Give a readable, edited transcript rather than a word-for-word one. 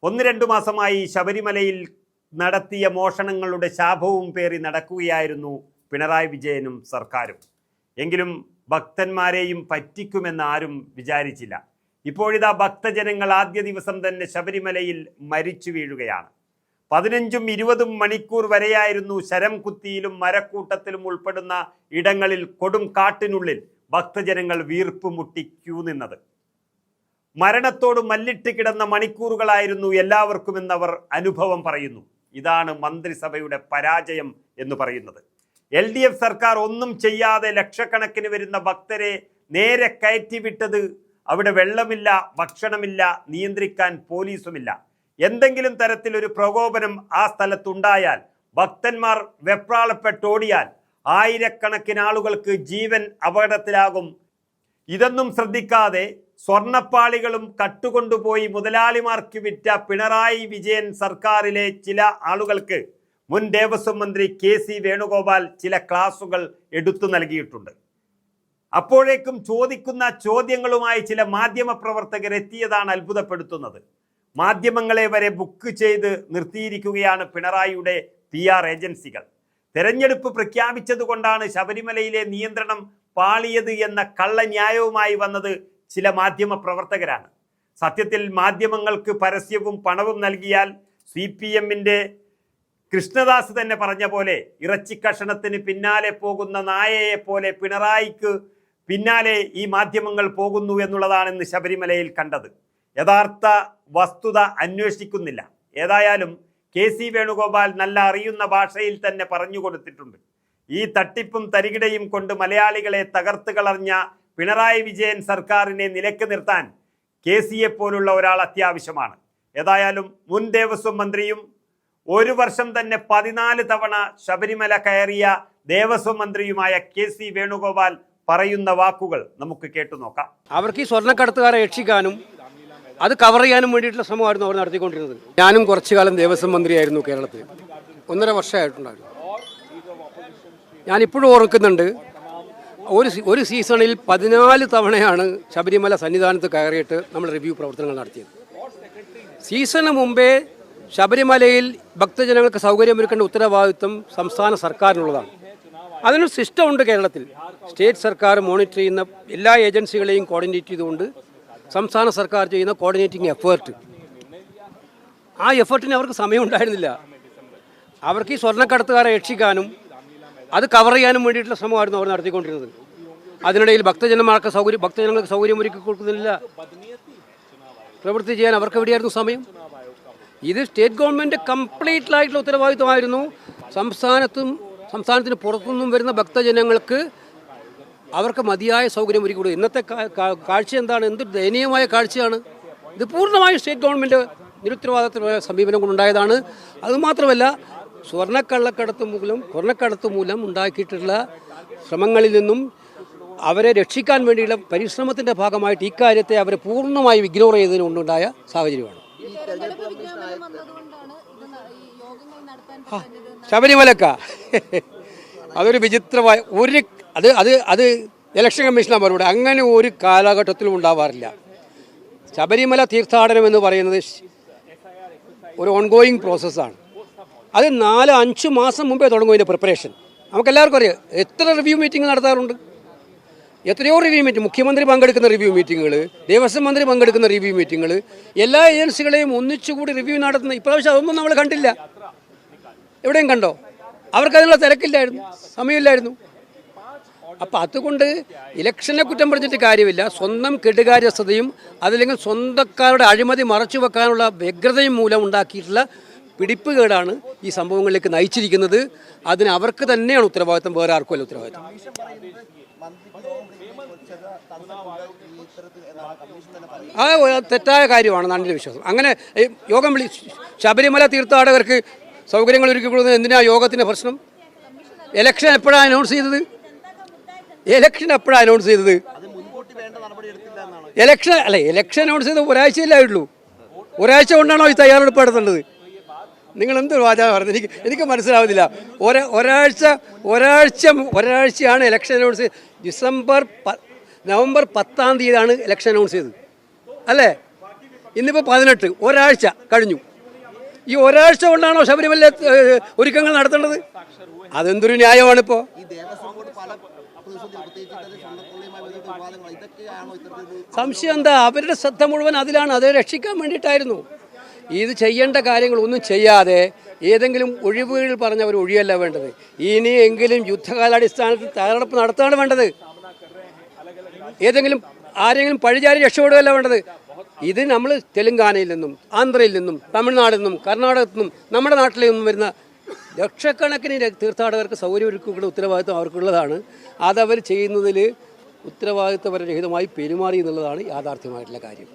1-2 മാസമായി ശബരിമലയിൽ നടത്തിയ മോഷണങ്ങളുടെ ശാപവും പേറി നടക്കുകയായിരുന്നു പിണറായി വിജയനും സർക്കാരും. എങ്കിലും ഭക്തന്മാരെയും പറ്റിക്കുമെന്ന് ആരും വിചാരിച്ചില്ല. ഇപ്പോഴിതാ ഭക്തജനങ്ങൾ ആദ്യ ദിവസം തന്നെ ശബരിമലയിൽ മരിച്ചു വീഴുകയാണ്. 15-20 മണിക്കൂർ വരെയായിരുന്നു ശരം കുത്തിയിലും മരക്കൂട്ടത്തിലും ഉൾപ്പെടുന്ന ഇടങ്ങളിൽ കൊടും കാട്ടിനുള്ളിൽ ഭക്തജനങ്ങൾ വീർപ്പ് മുട്ടി ക്യൂ നിന്നത്. മരണത്തോട് മല്ലിട്ട് കിടന്ന മണിക്കൂറുകളായിരുന്നു എല്ലാവർക്കുമെന്നവർ അനുഭവം പറയുന്നു. ഇതാണ് മന്ത്രിസഭയുടെ പരാജയം എന്ന് പറയുന്നത്. LDF സർക്കാർ ഒന്നും ചെയ്യാതെ ലക്ഷക്കണക്കിന് വരുന്ന ഭക്തരെ നേരെ കയറ്റിവിട്ടത്. അവിടെ വെള്ളമില്ല, ഭക്ഷണമില്ല, നിയന്ത്രിക്കാൻ പോലീസുമില്ല. എന്തെങ്കിലും തരത്തിലൊരു പ്രകോപനം ആ സ്ഥലത്തുണ്ടായാൽ, ഭക്തന്മാർ വെപ്രാളപ്പെട്ടോടിയാൽ ആയിരക്കണക്കിന് ആളുകൾക്ക് ജീവൻ അപകടത്തിലാകും. ഇതൊന്നും ശ്രദ്ധിക്കാതെ സ്വർണപ്പാളികളും കട്ടുകൊണ്ടുപോയി മുതലാളിമാർക്ക് വിറ്റ പിണറായി വിജയൻ സർക്കാരിലെ ചില ആളുകൾക്ക് മുൻ ദേവസ്വം മന്ത്രി KC വേണുഗോപാൽ ചില ക്ലാസുകൾ എടുത്തു നൽകിയിട്ടുണ്ട്. അപ്പോഴേക്കും ചോദിക്കുന്ന ചോദ്യങ്ങളുമായി ചില മാധ്യമ പ്രവർത്തകർ എത്തിയതാണ് അത്ഭുതപ്പെടുത്തുന്നത്. മാധ്യമങ്ങളെ വരെ ബുക്ക് ചെയ്ത് നിർത്തിയിരിക്കുകയാണ് പിണറായിയുടെ PR ഏജൻസികൾ. തെരഞ്ഞെടുപ്പ് പ്രഖ്യാപിച്ചതുകൊണ്ടാണ് ശബരിമലയിലെ നിയന്ത്രണം പാളിയത് എന്ന കള്ളന്യായവുമായി വന്നത് ചില മാധ്യമ പ്രവർത്തകരാണ്. സത്യത്തിൽ മാധ്യമങ്ങൾക്ക് പരസ്യവും പണവും നൽകിയാൽ CPMന്റെ കൃഷ്ണദാസ് തന്നെ പറഞ്ഞ പോലെ ഇറച്ചിക്കഷണത്തിന് പിന്നാലെ പോകുന്ന നായയെ പോലെ പിണറായിക്ക് പിന്നാലെ ഈ മാധ്യമങ്ങൾ പോകുന്നു എന്നുള്ളതാണ് ഇന്ന് ശബരിമലയിൽ കണ്ടത്. യഥാർത്ഥ വസ്തുത അന്വേഷിക്കുന്നില്ല. ഏതായാലും KC വേണുഗോപാൽ നല്ല അറിയുന്ന ഭാഷയിൽ തന്നെ പറഞ്ഞു കൊടുത്തിട്ടുണ്ട്. ഈ തട്ടിപ്പും തരികിടയും കൊണ്ട് മലയാളികളെ തകർത്ത് കളഞ്ഞ പിണറായി വിജയൻ സർക്കാരിനെ നിലക്ക് നിർത്താൻ KCയെ പോലുള്ള ഒരാൾ അത്യാവശ്യമാണ്. ഏതായാലും മുൻ ദേവസ്വം മന്ത്രിയും 1 വർഷം തന്നെ 14 തവണ ശബരിമല കയറിയ ദേവസ്വം മന്ത്രിയുമായ KC വേണുഗോപാൽ പറയുന്ന വാക്കുകൾ നമുക്ക് കേട്ടു നോക്കാം. അവർക്ക് ഈ സ്വർണ്ണക്കടത്തുകാരെ രക്ഷിക്കാനും അത് കവർ ചെയ്യാനും വേണ്ടിയിട്ടുള്ള ശ്രമമായിരുന്നു അവർ നടത്തിക്കൊണ്ടിരുന്നത്. ഞാനും കുറച്ചു കാലം ദേവസ്വം മന്ത്രിയായിരുന്നു കേരളത്തിൽ. 1.5 വർഷമായിട്ടുണ്ടായിരുന്നു. ഞാനിപ്പോഴും ഓർക്കുന്നുണ്ട്, ഒരു സീസണിൽ 14 തവണയാണ് ശബരിമല സന്നിധാനത്ത് കയറിയിട്ട് നമ്മൾ റിവ്യൂ പ്രവർത്തനങ്ങൾ നടത്തിയത്. സീസണിന് മുമ്പേ ശബരിമലയിൽ ഭക്തജനങ്ങൾക്ക് സൗകര്യമൊരുക്കേണ്ട ഉത്തരവാദിത്വം സംസ്ഥാന സർക്കാരിനുള്ളതാണ്. അതിനൊരു സിസ്റ്റം ഉണ്ട് കേരളത്തിൽ. സ്റ്റേറ്റ് സർക്കാർ മോണിറ്റർ ചെയ്യുന്ന എല്ലാ ഏജൻസികളെയും കോർഡിനേറ്റ് ചെയ്തുകൊണ്ട് സംസ്ഥാന സർക്കാർ ചെയ്യുന്ന കോർഡിനേറ്റിംഗ് എഫേർട്ട്, ആ എഫേർട്ടിന് അവർക്ക് സമയം ഉണ്ടായിരുന്നില്ല. അവർക്ക് ഈ സ്വർണ്ണക്കടത്തുകാരെ രക്ഷിക്കാനും അത് കവർ ചെയ്യാനും വേണ്ടിയിട്ടുള്ള ശ്രമമായിരുന്നു അവർ നടത്തിക്കൊണ്ടിരുന്നത്. അതിനിടയിൽ ഭക്തജനങ്ങൾക്ക് സൗകര്യമൊരുക്കി കൊടുക്കുന്നില്ല. പ്രവൃത്തി ചെയ്യാൻ അവർക്ക് എവിടെയായിരുന്നു സമയം? ഇത് സ്റ്റേറ്റ് ഗവൺമെൻറ് കംപ്ലീറ്റ്ലായിട്ടുള്ള ഉത്തരവാദിത്വമായിരുന്നു. സംസ്ഥാനത്തിന് പുറത്തുനിന്നും വരുന്ന ഭക്തജനങ്ങൾക്ക് അവർക്ക് മതിയായ സൗകര്യം ഒരുക്കി കൊടുക്കുക. ഇന്നത്തെ കാഴ്ച എന്താണ്? എന്ത് ദയനീയമായ കാഴ്ചയാണ് ഇത്. പൂർണ്ണമായും സ്റ്റേറ്റ് ഗവൺമെൻറ് നിരുത്തരവാദിത്വമായ സമീപനം കൊണ്ടുണ്ടായതാണ്. അതുമാത്രമല്ല, സ്വർണ്ണക്കടത്ത് മൂലം ഉണ്ടാക്കിയിട്ടുള്ള ശ്രമങ്ങളിൽ നിന്നും അവരെ രക്ഷിക്കാൻ വേണ്ടിയുള്ള പരിശ്രമത്തിൻ്റെ ഭാഗമായിട്ട് ഇക്കാര്യത്തെ അവരെ പൂർണ്ണമായും ഇഗ്നോർ ചെയ്തതിനുണ്ടായ സാഹചര്യമാണ്. ശബരിമലക്ക അതൊരു വിചിത്രമായ അത് ഇലക്ഷൻ കമ്മീഷനാണ് മറുപടി. അങ്ങനെ ഒരു കാലഘട്ടത്തിലും ഉണ്ടാവാറില്ല. ശബരിമല തീർത്ഥാടനം എന്ന് പറയുന്നത് ഒരു ഓൺഗോയിങ് പ്രോസസ്സാണ്. അത് 4-5 മാസം മുമ്പേ തുടങ്ങും ഇതിൻ്റെ പ്രിപ്പറേഷൻ. നമുക്കെല്ലാവർക്കും അറിയാം. എത്ര റിവ്യൂ മീറ്റിംഗ് നടത്താറുണ്ട്? എത്രയോ റിവ്യൂ മീറ്റിംഗ്, മുഖ്യമന്ത്രി പങ്കെടുക്കുന്ന റിവ്യൂ മീറ്റിങ്ങുകൾ, ദേവസ്വം മന്ത്രി പങ്കെടുക്കുന്ന റിവ്യൂ മീറ്റിങ്ങുകൾ, എല്ലാ ഏജൻസികളെയും ഒന്നിച്ചുകൂടി റിവ്യൂ നടത്തുന്ന ഇപ്രാവശ്യം അതൊന്നും നമ്മൾ കണ്ടില്ല. എവിടെയും കണ്ടോ? അവർക്കതിനുള്ള തിരക്കില്ലായിരുന്നു, സമയമില്ലായിരുന്നു. അപ്പം അതുകൊണ്ട് ഇലക്ഷനെ കുറ്റം പറഞ്ഞിട്ട് കാര്യമില്ല. സ്വന്തം കെടുകാര്യസ്ഥതയും അതല്ലെങ്കിൽ സ്വന്തക്കാരുടെ അഴിമതി മറച്ചു വെക്കാനുള്ള വ്യഗ്രതയും മൂലം ഉണ്ടാക്കിയിട്ടുള്ള പിടിപ്പുകേടാണ് ഈ സംഭവങ്ങളിലേക്ക് നയിച്ചിരിക്കുന്നത്. അതിന് അവർക്ക് തന്നെയാണ് ഉത്തരവാദിത്വം, വേറെ ആർക്കുമല്ല ഉത്തരവാദിത്വം. ആ തെറ്റായ കാര്യമാണെന്നാണ് എൻ്റെ വിശ്വാസം. അങ്ങനെ യോഗം ശബരിമല തീർത്ഥാടകർക്ക് സൗകര്യങ്ങൾ ഒരുക്കി കൊടുക്കുന്നത് എന്തിനാ യോഗത്തിൻ്റെ പ്രശ്നം? ഇലക്ഷൻ എപ്പോഴാണ് അനൗൺസ് ചെയ്തത്? ഇലക്ഷൻ അനൗൺസ് ചെയ്ത് ഒരാഴ്ചയില്ലായിട്ടുള്ളൂ. ഒരാഴ്ച കൊണ്ടാണോ ഈ തയ്യാറെടുപ്പ് നടത്തേണ്ടത്? നിങ്ങൾ എന്ത് വാചകം പറഞ്ഞത് എനിക്ക് മനസ്സിലാവുന്നില്ല. ഒരാഴ്ചയാണ് ഇലക്ഷൻ അനൗൺസ് ചെയ്ത്. നവംബർ 10-ാം തീയതിയാണ് ഇലക്ഷൻ അനൗൺസ് ചെയ്തത് അല്ലേ? ഇന്നിപ്പോൾ 18, ഒരാഴ്ച കഴിഞ്ഞു. ഈ ഒരാഴ്ച കൊണ്ടാണോ ശബരിമല ഒരുക്കങ്ങൾ നടത്തേണ്ടത്? അതെന്തൊരു ന്യായമാണിപ്പോൾ? സംശയം എന്താ? അവരുടെ ശ്രദ്ധ മുഴുവൻ അതിലാണ്. അത് രക്ഷിക്കാൻ വേണ്ടിയിട്ടായിരുന്നു. ഇത് ചെയ്യേണ്ട കാര്യങ്ങളൊന്നും ചെയ്യാതെ ഏതെങ്കിലും ഒഴിവുകൾ പറഞ്ഞവർ ഒഴിയല്ല വേണ്ടത്. ഇനിയെങ്കിലും യുദ്ധകാലാടിസ്ഥാനത്തിൽ തയ്യാറെടുപ്പ് നടത്താണ് വേണ്ടത്. ഏതെങ്കിലും ആരെങ്കിലും പഴിചാരി രക്ഷപ്പെടുകയല്ല വേണ്ടത്. ഇത് നമ്മൾ തെലുങ്കാനയിൽ നിന്നും ആന്ധ്രയിൽ നിന്നും തമിഴ്നാടിൽ നിന്നും കർണാടകത്തിൽ നിന്നും നമ്മുടെ നാട്ടിൽ നിന്നും വരുന്ന ലക്ഷക്കണക്കിന് തീർത്ഥാടകർക്ക് സൗകര്യമൊരുക്കുന്ന ഉത്തരവാദിത്വം അവർക്കുള്ളതാണ്. അതവർ ചെയ്യുന്നതിൽ ഉത്തരവാദിത്വപരരഹിതമായി പെരുമാറി എന്നുള്ളതാണ് യാഥാർത്ഥ്യമായിട്ടുള്ള കാര്യം.